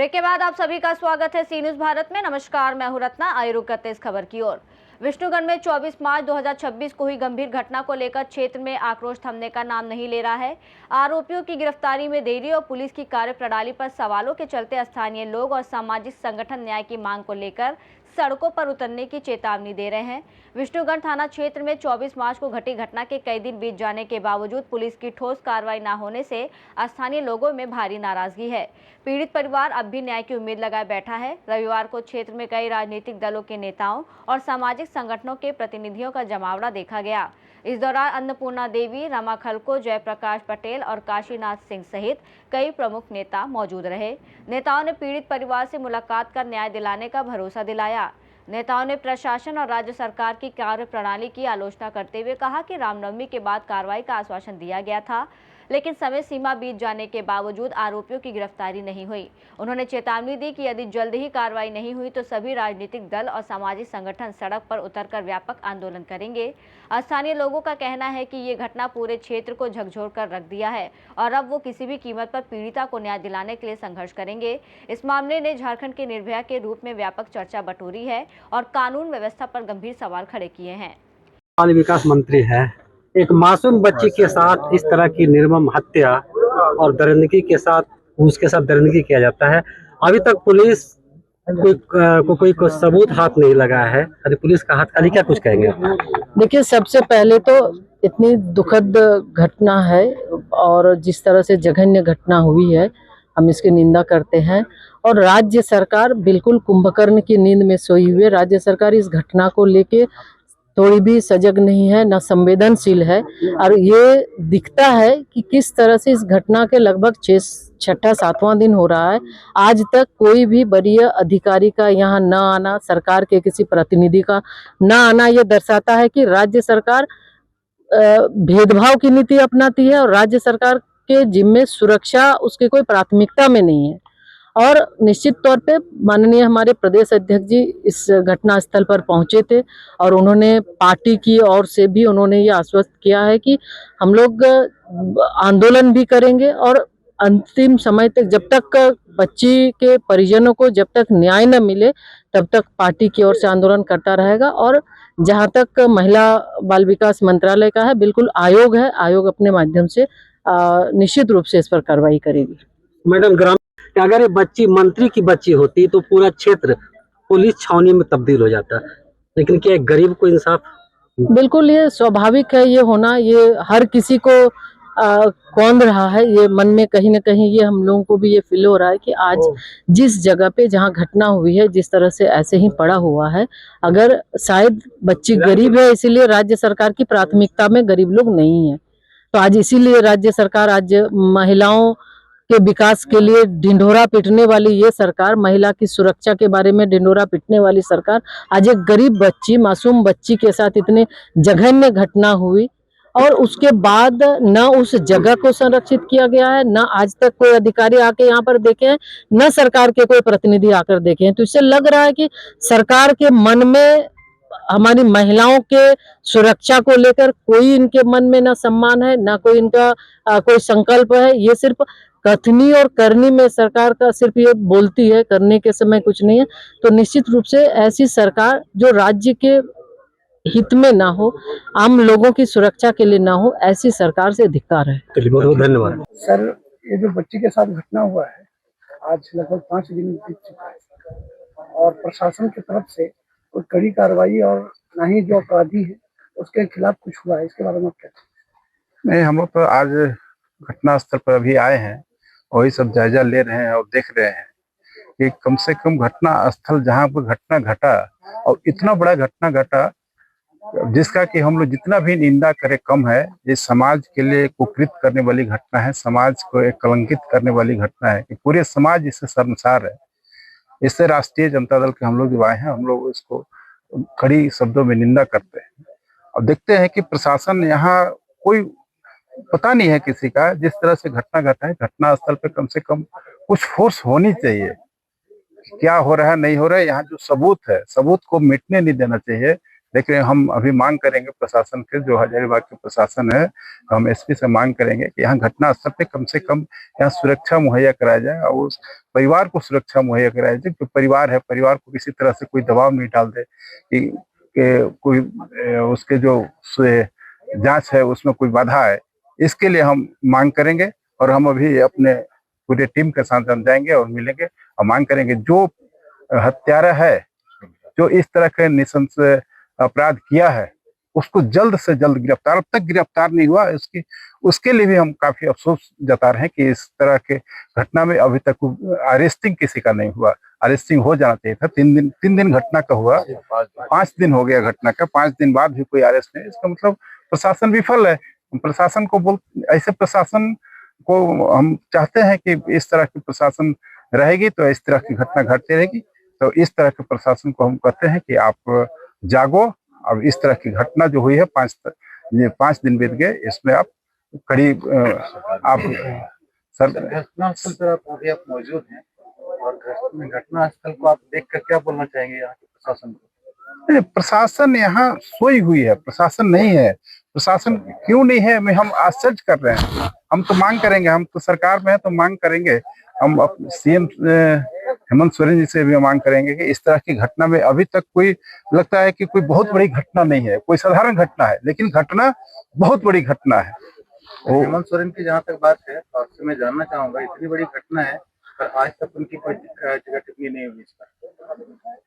Break के बाद आप सभी का स्वागत है सी न्यूज भारत में। नमस्कार, मैं हूं रत्ना। आइए रुक करते इस खबर की ओर। विष्णुगढ़ में 24 मार्च 2026 को हुई गंभीर घटना को लेकर क्षेत्र में आक्रोश थमने का नाम नहीं ले रहा है। आरोपियों की गिरफ्तारी में देरी और पुलिस की कार्यप्रणाली पर सवालों के चलते स्थानीय लोग और सामाजिक संगठन न्याय की मांग को लेकर सड़कों पर उतरने की चेतावनी दे रहे हैं। विष्णुगढ़ थाना क्षेत्र में 24 मार्च को घटी घटना के कई दिन बीत जाने के बावजूद पुलिस की ठोस कार्रवाई न होने से स्थानीय लोगों में भारी नाराजगी है। पीड़ित परिवार अब भी न्याय की उम्मीद लगाए बैठा है। रविवार को क्षेत्र में कई राजनीतिक दलों के नेताओं और सामाजिक संगठनों के प्रतिनिधियों का जमावड़ा देखा गया। इस दौरान अन्नपूर्णा देवी, रमा खलको, जयप्रकाश पटेल और काशीनाथ सिंह सहित कई प्रमुख नेता मौजूद रहे। नेताओं ने पीड़ित परिवार से मुलाकात कर न्याय दिलाने का भरोसा दिलाया। नेताओं ने प्रशासन और राज्य सरकार की कार्यप्रणाली की आलोचना करते हुए कहा कि रामनवमी के बाद कार्रवाई का आश्वासन दिया गया था, लेकिन समय सीमा बीत जाने के बावजूद आरोपियों की गिरफ्तारी नहीं हुई। उन्होंने चेतावनी दी कि यदि जल्द ही कार्रवाई नहीं हुई तो सभी राजनीतिक दल और सामाजिक संगठन सड़क पर उतरकर व्यापक आंदोलन करेंगे। स्थानीय लोगों का कहना है कि ये घटना पूरे क्षेत्र को झकझोर कर रख दिया है और अब वो किसी भी कीमत पर पीड़िता को न्याय दिलाने के लिए संघर्ष करेंगे। इस मामले ने झारखंड के निर्भया के रूप में व्यापक चर्चा बटोरी है और कानून व्यवस्था पर गंभीर सवाल खड़े किए हैं। बाल विकास मंत्री है, एक मासूम बच्ची के साथ इस तरह की निर्मम हत्या और दरिंदगी के साथ उसके साथ दरिंदगी किया जाता है। अभी तक पुलिस कोई सबूत हाथ नहीं लगा है। अरे पुलिस का हाथ खाली, क्या कुछ कहेंगे? देखिए, सबसे पहले तो इतनी दुखद घटना है और जिस तरह से जघन्य घटना हुई है हम इसकी निंदा करते हैं। और राज्य सरकार बिल्कुल कुंभकर्ण की नींद में सोई हुई है। राज्य सरकार इस घटना को लेके थोड़ी भी सजग नहीं है, न संवेदनशील है। और ये दिखता है कि किस तरह से इस घटना के लगभग 6-7वां दिन हो रहा है, आज तक कोई भी वरीय अधिकारी का यहाँ न आना, सरकार के किसी प्रतिनिधि का न आना, ये दर्शाता है कि राज्य सरकार भेदभाव की नीति अपनाती है और राज्य सरकार के जिम्मे सुरक्षा उसकी कोई प्राथमिकता में नहीं है। और निश्चित तौर पे माननीय हमारे प्रदेश अध्यक्ष जी इस घटना स्थल पर पहुंचे थे और उन्होंने पार्टी की ओर से भी उन्होंने ये आश्वस्त किया है कि हम लोग आंदोलन भी करेंगे और अंतिम समय तक, जब तक बच्ची के परिजनों को जब तक न्याय न मिले तब तक पार्टी की ओर से आंदोलन करता रहेगा। और जहां तक महिला बाल विकास मंत्रालय का है, बिल्कुल आयोग है, आयोग अपने माध्यम से निश्चित रूप से इस पर कार्रवाई करेगी। मैडम, अगर ये बच्ची मंत्री की बच्ची होती तो पूरा क्षेत्र पुलिस छावनी में तब्दील हो जाता, लेकिन क्या एक गरीब को इंसाफ? बिल्कुल, ये स्वाभाविक है, ये होना, ये हर किसी को कौंध रहा है। ये मन में कहीं ना कहीं ये हम लोगों को भी ये फील हो रहा है कि आज जिस जगह पे जहाँ घटना हुई है, जिस तरह से ऐसे ही पड़ा हुआ है, अगर शायद बच्ची गरीब है इसीलिए राज्य सरकार की प्राथमिकता में गरीब लोग नहीं है, तो आज इसीलिए राज्य सरकार आज महिलाओं के विकास के लिए ढिंढोरा पीटने वाली ये सरकार, महिला की सुरक्षा के बारे में ढिंढोरा पीटने वाली सरकार, आज एक गरीब बच्ची, मासूम बच्ची के साथ इतने जघन्य घटना हुई और उसके बाद न उस जगह को संरक्षित किया गया है, न आज तक कोई अधिकारी आके यहाँ पर देखे हैं, न सरकार के कोई प्रतिनिधि आकर देखे हैं। तो इससे लग रहा है कि सरकार के मन में हमारी महिलाओं के सुरक्षा को लेकर कोई इनके मन में न सम्मान है, न कोई इनका कोई संकल्प है। ये सिर्फ कथनी और करनी में सरकार का सिर्फ ये बोलती है, करने के समय कुछ नहीं है। तो निश्चित रूप से ऐसी सरकार जो राज्य के हित में ना हो, आम लोगों की सुरक्षा के लिए ना हो, ऐसी सरकार से धिक्कार है। बहुत बहुत धन्यवाद सर। ये जो बच्ची के साथ घटना हुआ है, आज लगभग 5 दिन बीत चुका है और प्रशासन की तरफ से कोई कड़ी कार्रवाई और ना ही जो अपराधी है उसके खिलाफ कुछ हुआ है, इसके बारे में क्या? नहीं, हम लोग तो आज घटना स्थल पर अभी आए हैं, वही सब जायजा ले रहे हैं और देख रहे हैं कि कम से कम घटना स्थल जहाँ पर घटना घटा और इतना बड़ा घटना घटा जिसका कि हम लोग जितना भी निंदा करें कम है। ये समाज के लिए कुकृत करने वाली घटना है, समाज को एक कलंकित करने वाली घटना है कि पूरे समाज इससे शर्मसार है। इससे राष्ट्रीय जनता दल के हम लोग जो आए हैं, हम लोग इसको कड़ी शब्दों में निंदा करते हैं और देखते हैं कि प्रशासन यहाँ कोई पता नहीं है किसी का। जिस तरह से घटना घटा है, घटना स्थल पे कम से कम कुछ फोर्स होनी चाहिए। क्या हो रहा है नहीं हो रहा है, यहाँ जो सबूत है, सबूत को मिटने नहीं देना चाहिए। लेकिन हम अभी मांग करेंगे प्रशासन के, जो हजारीबाग के प्रशासन है, हम एसपी से मांग करेंगे कि यहाँ घटना स्थल पे कम से कम यहाँ सुरक्षा मुहैया कराया जाए और उस परिवार को सुरक्षा मुहैया कराया जाए। जो परिवार है, परिवार को किसी तरह से कोई दबाव नहीं डाल दे कि कोई उसके जो जांच है उसमें कोई बाधा है। इसके लिए हम मांग करेंगे और हम अभी अपने पूरे टीम के साथ हम जाएंगे और मिलेंगे और मांग करेंगे जो हत्यारा है, जो इस तरह के नृशंस अपराध किया है, उसको जल्द से जल्द गिरफ्तार, अब तक गिरफ्तार नहीं हुआ, उसके लिए भी हम काफी अफसोस जता रहे हैं कि इस तरह के घटना में अभी तक अरेस्टिंग किसी का नहीं हुआ। अरेस्टिंग हो जाना चाहिए था। 3 दिन घटना का हुआ, 5 दिन हो गया घटना का, 5 दिन बाद भी कोई अरेस्ट नहीं। इसका मतलब प्रशासन विफल है। प्रशासन को ऐसे प्रशासन को हम चाहते हैं कि इस तरह की प्रशासन रहेगी तो इस तरह की घटना घटती रहेगी। तो इस तरह के प्रशासन को हम कहते हैं कि आप जागो। अब इस तरह की घटना जो हुई है, 5 दिन बीत गए, इसमें आप कड़ी आप घटनास्थल पर आप मौजूद हैं और घटनास्थल को आप देखकर क्या बोलना चाहेंगे यहाँ के प्रशासन को? प्रशासन यहाँ सोई हुई है, प्रशासन नहीं है। प्रशासन क्यों नहीं है, मैं हम आश्चर्य कर रहे हैं। हम तो मांग करेंगे, हम तो सरकार में है तो मांग करेंगे। हम सीएम हेमंत सोरेन जी से भी मांग करेंगे कि इस तरह की घटना में अभी तक कोई, लगता है कि कोई बहुत बड़ी घटना नहीं है, कोई साधारण घटना है, लेकिन घटना बहुत बड़ी घटना है। हेमंत सोरेन की जहाँ तक बात है तो आपसे मैं जानना चाहूंगा, इतनी बड़ी घटना है पर आज तक उनकी कोई जगह टिप्पणी नहीं हुई इस पर।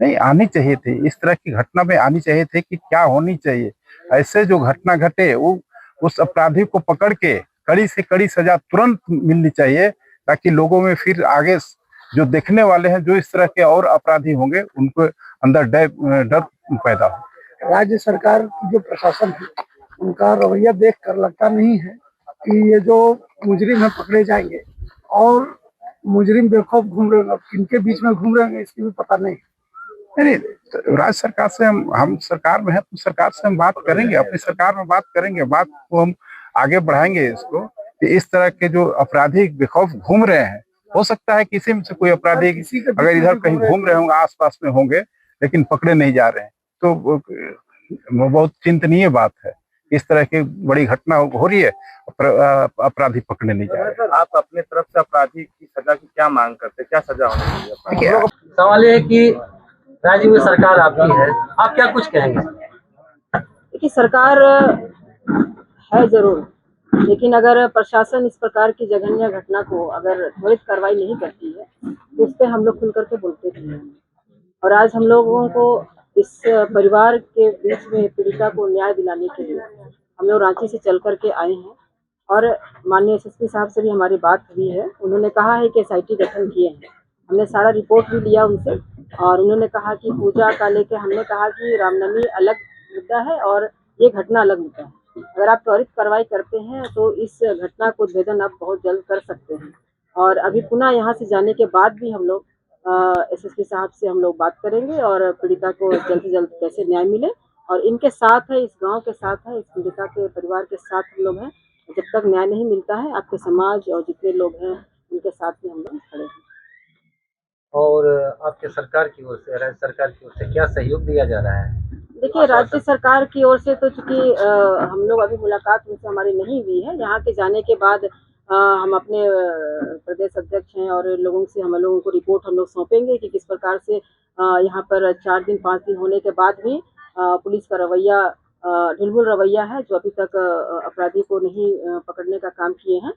नहीं आनी चाहिए थी, इस तरह की घटना में आनी चाहिए थी कि क्या होनी चाहिए। ऐसे जो घटना घटे वो उस अपराधी को पकड़ के कड़ी से कड़ी सजा तुरंत मिलनी चाहिए, ताकि लोगों में फिर आगे जो देखने वाले हैं, जो इस तरह के और अपराधी होंगे, उनको अंदर डर पैदा हो। राज्य सरकार की जो प्रशासन है, उनका रवैया देखकर लगता नहीं है कि ये जो मुजरिम है पकड़े जाएंगे। और मुजरिम बेखौफ घूम रहे हैं, किनके बीच में घूम रहे हैं इसकी भी पता नहीं। नहीं, राज्य सरकार से हम सरकार में है तो सरकार से हम बात करेंगे, अपनी सरकार में बात करेंगे, बात को हम आगे बढ़ाएंगे इसको कि इस तरह के जो अपराधी बेखौफ घूम रहे हैं, हो सकता है किसी में से कोई अपराधी अगर इधर कहीं घूम रहे होंगे, आसपास में होंगे, लेकिन पकड़े नहीं जा रहे हैं, तो वो बहुत चिंतनीय बात है। इस तरह की बड़ी घटना हो रही है, अपराधी पकड़े नहीं जा रहे। आप अपने तरफ से अपराधी की सजा की क्या मांग करते, क्या सजा होनी चाहिए? सवाल ये है कि राज्य में सरकार आपकी है, आप क्या कुछ कहेंगे? देखिए, सरकार है जरूर, लेकिन अगर प्रशासन इस प्रकार की जघन्य घटना को अगर त्वरित कार्रवाई नहीं करती है तो इस पे हम लोग खुल करके बोलते थे। और आज हम लोगों को इस परिवार के बीच में पीड़िता को न्याय दिलाने के लिए हम लोग रांची से चल करके आए हैं और माननीय एसएसपी साहब से भी हमारी बात हुई है। उन्होंने कहा है कि एसआईटी गठन किए हैं, हमने सारा रिपोर्ट भी लिया उनसे और उन्होंने कहा कि पूजा का लेके हमने कहा कि रामनवमी अलग मुद्दा है और ये घटना अलग मुद्दा है। अगर आप त्वरित कार्रवाई करते हैं तो इस घटना को उद्भेदन आप बहुत जल्द कर सकते हैं। और अभी पुनः यहाँ से जाने के बाद भी हम लोग एसएसपी साहब से हम लोग बात करेंगे और पीड़िता को जल्द से जल्द कैसे न्याय मिले। और इनके साथ है, इस गांव के साथ है, इस पीड़िता के परिवार के साथ हम लोग हैं। जब तक न्याय नहीं मिलता है, आपके समाज और जितने लोग हैं उनके साथ में हम लोग खड़े हैं। और आपके सरकार की ओर से, राज्य सरकार की ओर से क्या सहयोग दिया जा रहा है? देखिए, राज्य सरकार की ओर से तो चूंकि हम लोग अभी मुलाकात उनसे हमारी नहीं हुई है। यहाँ के जाने के बाद हम अपने प्रदेश अध्यक्ष हैं और लोगों से हम लोगों को रिपोर्ट हम लोग सौंपेंगे कि किस प्रकार से यहाँ पर 4 दिन 5 दिन होने के बाद भी पुलिस का रवैया ढिलमुल रवैया है, जो अभी तक अपराधी को नहीं पकड़ने का काम किए हैं।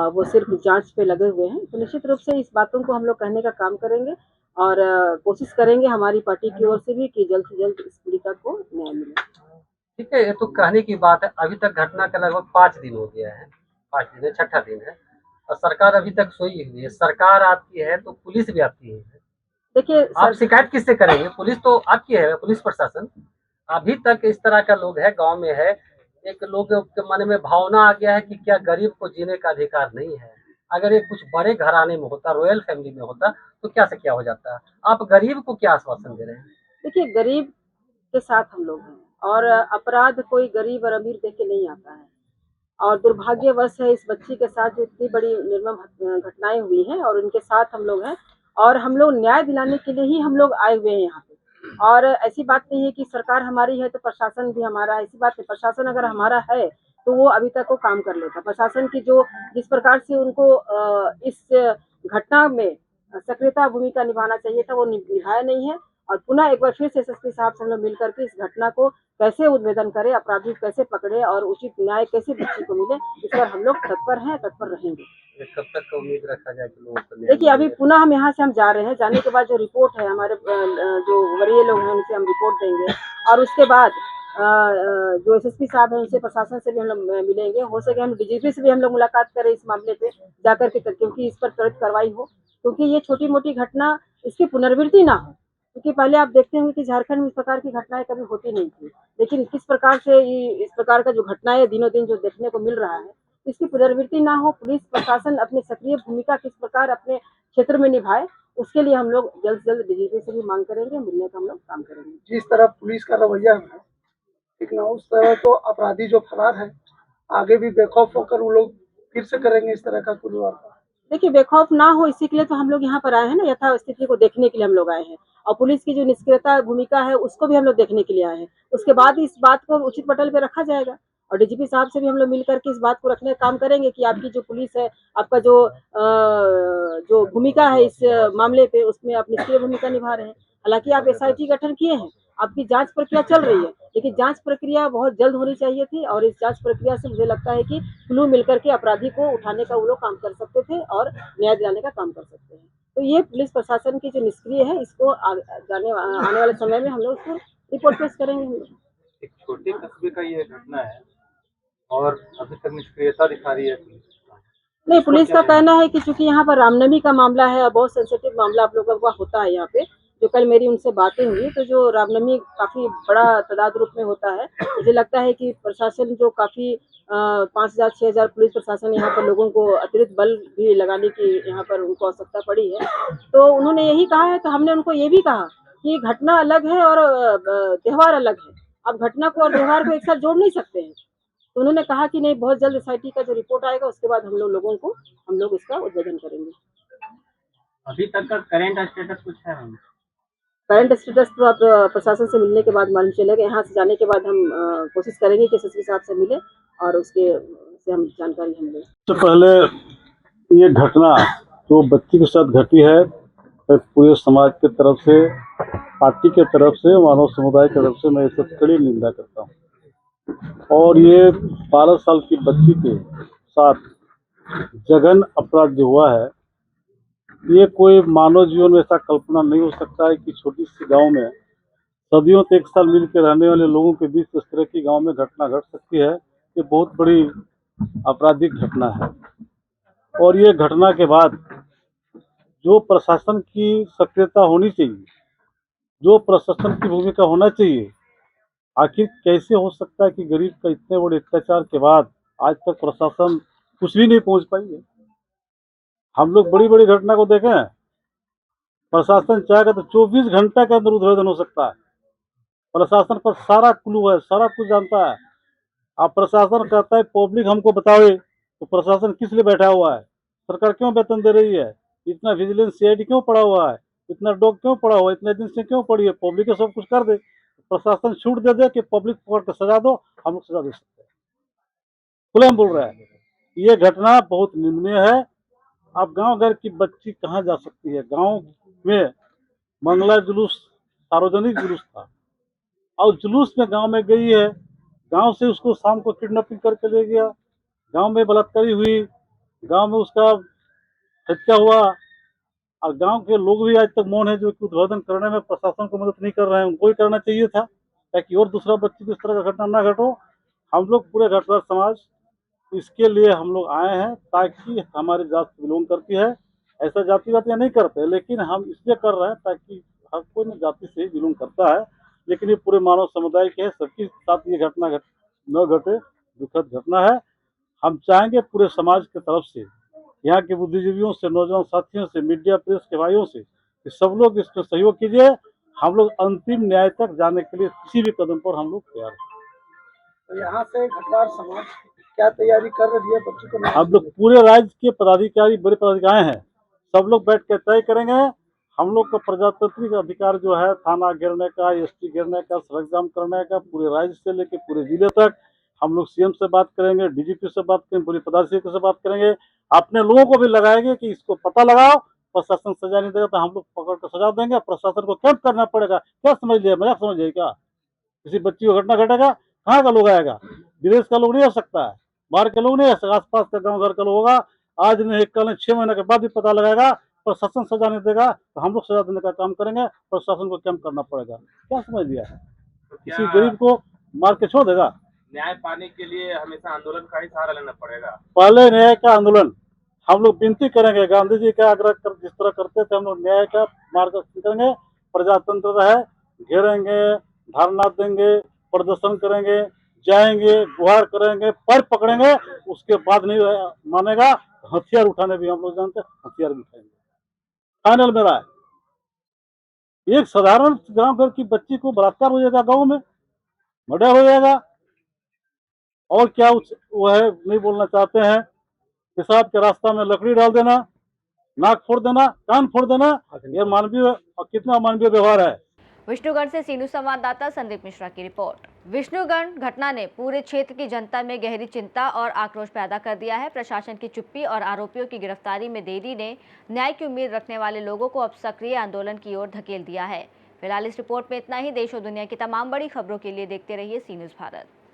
वो सिर्फ जांच पे लगे हुए हैं। तो निश्चित रूप से इस बातों को हम लोग कहने का काम करेंगे और कोशिश करेंगे हमारी पार्टी की ओर से भी कि जल्द से जल्द इस पीड़िता को न्याय मिले। ठीक है, ये तो कहने की बात है। अभी तक घटना का लगभग 5 दिन हो गया है, 5 दिन है, 6ठा दिन है और सरकार अभी तक सोई हुई है। सरकार आपकी है तो पुलिस भी आपकी है। देखिए, आप शिकायत किससे करेंगे? पुलिस तो आपकी है, पुलिस प्रशासन। अभी तक इस तरह का लोग है, गांव में है, एक लोग के मन में भावना आ गया है कि क्या गरीब को जीने का अधिकार नहीं है। अगर ये कुछ बड़े घराने में होता, रॉयल फैमिली में होता, तो क्या से क्या हो जाता। आप गरीब को क्या आश्वासन दे रहे हैं? देखिए, गरीब के साथ हम लोग हैं और अपराध कोई गरीब और अमीर देख के नहीं आता है। और दुर्भाग्यवश है इस बच्ची के साथ जो इतनी बड़ी निर्मम घटनाएं हुई हैं और उनके साथ हम लोग हैं और हम लोग न्याय दिलाने के लिए ही हम लोग आए हुए हैं यहाँ पे। और ऐसी बात नहीं है कि सरकार हमारी है तो प्रशासन भी हमारा है, ऐसी बात नहीं। प्रशासन अगर हमारा है तो वो अभी तक वो काम कर लेता। प्रशासन की जो जिस प्रकार से उनको इस घटना में सक्रियता भूमिका निभाना चाहिए था वो निभाया नहीं है। और पुनः एक बार फिर से एसएसपी साहब से हम लोग मिलकर के इस घटना को कैसे उद्भेदन करें, अपराधी को कैसे पकड़े और उचित न्याय कैसे बच्ची को मिले, इस पर हम लोग तत्पर हैं, तत्पर रहेंगे। कब तक का उम्मीद रखा जाए कि लोगों को न्याय देखिए अभी मिलेगा? पुनः हम यहाँ से हम जा रहे हैं, जाने के बाद जो रिपोर्ट है हमारे जो वरीय लोग हैं उनसे हम रिपोर्ट देंगे और उसके बाद जो एसएसपी साहब हैं उनसे प्रशासन से भी हम लोग मिलेंगे। हो सके हम डीजीपी से भी हम लोग मुलाकात करें इस मामले पे जाकर के, क्योंकि इस पर त्वरित कार्रवाई हो, क्योंकि ये छोटी मोटी घटना इसकी पुनरावृत्ति ना हो। क्योंकि पहले आप देखते होंगे कि झारखंड में इस प्रकार की घटनाएं कभी होती नहीं थी, लेकिन किस प्रकार से इस प्रकार का जो घटनाएं दिनों दिन जो देखने को मिल रहा है, इसकी पुनरावृत्ति ना हो। पुलिस प्रशासन अपनी सक्रिय भूमिका किस प्रकार अपने क्षेत्र में निभाए, उसके लिए हम लोग जल्द से जल्द डीजीपी से भी मांग करेंगे, मिलने का हम लोग काम करेंगे। जिस तरह पुलिस का रवैया है ठीक ना, उस तरह तो अपराधी जो फरार है आगे भी बेखौफ होकर वो लोग फिर से करेंगे इस तरह का कुछ वारदात। देखिए बेखौफ ना हो इसी के लिए तो हम लोग यहाँ पर आए हैं ना, यथा स्थिति को देखने के लिए हम लोग आए हैं और पुलिस की जो निष्क्रियता भूमिका है उसको भी हम लोग देखने के लिए आए हैं। उसके बाद इस बात को उचित पटल पे रखा जाएगा और डीजीपी साहब से भी हम लोग मिलकर के इस बात को रखने का काम करेंगे कि आपकी जो पुलिस है, आपका जो भूमिका है इस मामले पे, उसमें आप निष्क्रिय भूमिका निभा रहे हैं। हालांकि आप एसआईटी गठन किए हैं, आपकी जांच प्रक्रिया चल रही है, लेकिन जांच प्रक्रिया बहुत जल्द होनी चाहिए थी और इस जांच प्रक्रिया से मुझे लगता है कि क्लू मिलकर के अपराधी को उठाने का वो लोग काम कर सकते थे और न्याय दिलाने का काम कर सकते हैं। तो ये पुलिस प्रशासन की जो निष्क्रिय है, इसको आने वाले समय में हम लोग उसको रिपोर्ट पेश करेंगे हम लोग। एक छोटे कस्बे का ये घटना है और अभी तक निष्क्रियता दिखा रही है पुलिस। नहीं, पुलिस का कहना है कि चूंकि यहाँ पर रामनवमी का मामला है और बहुत सेंसिटिव मामला आप लोगों का होता है यहाँ पे, जो कल मेरी उनसे बातें हुई, तो जो रामनवमी काफी बड़ा तादाद रूप में होता है, मुझे लगता है कि प्रशासन जो काफी 5,000 6,000 पुलिस प्रशासन यहाँ पर लोगों को अतिरिक्त बल भी लगाने की यहाँ पर उनको आवश्यकता पड़ी है। तो उन्होंने यही कहा है, तो हमने उनको ये भी कहा कि घटना अलग है और त्योहार अलग है। आप घटना को और त्योहार को एक साथ जोड़ नहीं सकते हैं। तो उन्होंने कहा कि नहीं, बहुत जल्द एसआईटी का जो रिपोर्ट आएगा उसके बाद हम लोग इसका उद्भेदन करेंगे। अभी तक का करंट स्टेटस कुछ है मैम? करंट स्टेटस तो आप प्रशासन से मिलने के बाद मालूम चलेगा। यहाँ से जाने के बाद हम कोशिश करेंगे कि एसएसपी साहब से मिले और उसके से हम जानकारी हम लें। तो पहले ये घटना जो बच्ची के साथ घटी है, तो पूरे समाज की तरफ से, पार्टी के तरफ से, मानव समुदाय की तरफ से मैं इसकी कड़ी निंदा करता हूँ। और ये 12 साल की बच्ची के साथ जघन्य अपराध जो हुआ है, ये कोई मानव जीवन में ऐसा कल्पना नहीं हो सकता है कि छोटी सी गांव में सदियों से एक साल मिल के रहने वाले लोगों के बीच इस तरह की गांव में घटना घट सकती है। ये बहुत बड़ी आपराधिक घटना है। और ये घटना के बाद जो प्रशासन की सक्रियता होनी चाहिए, जो प्रशासन की भूमिका होना चाहिए, आखिर कैसे हो सकता है कि गरीब का इतने बड़े अत्याचार के बाद आज तक प्रशासन कुछ भी नहीं पहुंच पाई है। हम लोग बड़ी बड़ी घटना को देखें, प्रशासन चाहेगा तो 24 घंटे के अंदर उद्भेदन हो सकता है। प्रशासन पर सारा क्लू है, सारा कुछ जानता है। अब प्रशासन कहता है पब्लिक हमको बतावे, तो प्रशासन किस लिए बैठा हुआ है? सरकार क्यों वेतन दे रही है? इतना विजिलेंस सीआईडी क्यों पड़ा हुआ है? इतना डॉग क्यों पड़ा हुआ है? इतने दिन से क्यों पड़ी है? पब्लिक को सब कुछ कर दे, प्रशासन छूट दे दे कि पब्लिक पकड़ के सजा दो, हम लोग सजा दे सकते हैं। खुले हम बोल रहे हैं, ये घटना बहुत निंदनीय है। अब गांव घर की बच्ची कहाँ जा सकती है? गांव में मंगला जुलूस, सार्वजनिक जुलूस था और जुलूस में गांव में गई है, गांव से उसको शाम को किडनैपिंग करके ले गया, गांव में बलात्कारी हुई, गांव में उसका हत्या हुआ और गांव के लोग भी आज तक मौन है, जो कि उद्भेदन करने में प्रशासन को मदद नहीं कर रहे हैं। उनको ही करना चाहिए था ताकि और दूसरा बच्ची को इस तरह का घटना ना घटो। हम लोग पूरे घटना समाज इसके लिए हम लोग आए हैं ताकि हमारी जात बिलोंग करती है, ऐसा जातिवादियाँ नहीं करते, लेकिन हम इसलिए कर रहे हैं ताकि हर कोई न जाति से ही बिलोंग करता है, लेकिन ये पूरे मानव समुदाय के है, सबके साथ ये घटना न घटे, दुखद घटना है। हम चाहेंगे पूरे समाज की तरफ से, यहाँ के बुद्धिजीवियों से, नौजवान साथियों से, मीडिया प्रेस के भाइयों से कि सब लोग इसमें सहयोग कीजिए। हम लोग अंतिम न्याय तक जाने के लिए किसी भी कदम पर हम लोग तैयार हैं। तो यहाँ से घटवार समाज क्या तैयारी कर रही है बच्ची को? हम लोग पूरे राज्य के पदाधिकारी, बड़े पदाधिकारी हैं, सब लोग बैठ के तय करेंगे। हम लोग का प्रजातांत्रिक अधिकार जो है थाना घेरने का, एसटी घेरने का, सड़क जाम करने का, पूरे राज्य से लेकर पूरे जिले तक हम लोग सीएम से बात करेंगे, डीजीपी से बात करेंगे, पुलिस पदाधिकारी से बात करेंगे, अपने लोगों को भी लगाएंगे कि इसको पता लगाओ। प्रशासन सजा नहीं देगा तो हम लोग पकड़ कर सजा देंगे। प्रशासन को कैंप करना पड़ेगा। क्या समझ लिया, मजाक समझ लिया क्या? किसी बच्ची को घटना घटेगा, कहाँ का लोग आएगा? विदेश का लोग नहीं आ सकता है, बाहर के लोग नहीं आ सकता, आसपास का गाँव घर का लोग होगा। आज नहीं, कल नहीं, 6 महीने के बाद भी पता लगाएगा। प्रशासन सजा नहीं देगा तो हम लोग सजा देने का काम करेंगे। प्रशासन को कैंप करना पड़ेगा। क्या समझ लिया? किसी गरीब को मार के छोड़ देगा? न्याय पाने के लिए हमेशा आंदोलन का ही सहारा लेना पड़ेगा। पहले न्याय का आंदोलन हम लोग विनती करेंगे, गांधी जी का आग्रह कर जिस तरह करते थे हम लोग न्याय का मार्गदर्शन करेंगे। प्रजातंत्र है, घेरेंगे, धरना देंगे, प्रदर्शन करेंगे, जाएंगे, गुहार करेंगे, पैर पकड़ेंगे। उसके बाद नहीं मानेगा, हथियार उठाने भी हम लोग जानते हैं, हथियार भी उठाएंगे। फाइनल मेरा है, एक साधारण गांव घर की बच्ची को बलात्कार हो जाएगा, गांव में मर्डर हो जाएगा, और क्या वो है नहीं बोलना चाहते हैं? पेशाब के रास्ता में लकड़ी डाल देना, नाक फोड़ देना, कान फोड़ देना, ये मानवीय और कितना मानवीय व्यवहार है? विष्णुगढ़ से सीनू संवाददाता संदीप मिश्रा की रिपोर्ट। विष्णुगढ़ घटना ने पूरे क्षेत्र की जनता में गहरी चिंता और आक्रोश पैदा कर दिया है। प्रशासन की चुप्पी और आरोपियों की गिरफ्तारी में देरी ने न्याय की उम्मीद रखने वाले लोगों को अब सक्रिय आंदोलन की ओर धकेल दिया है। फिलहाल इस रिपोर्ट में इतना ही। देश और दुनिया की तमाम बड़ी खबरों के लिए देखते रहिए सी न्यूज़ भारत।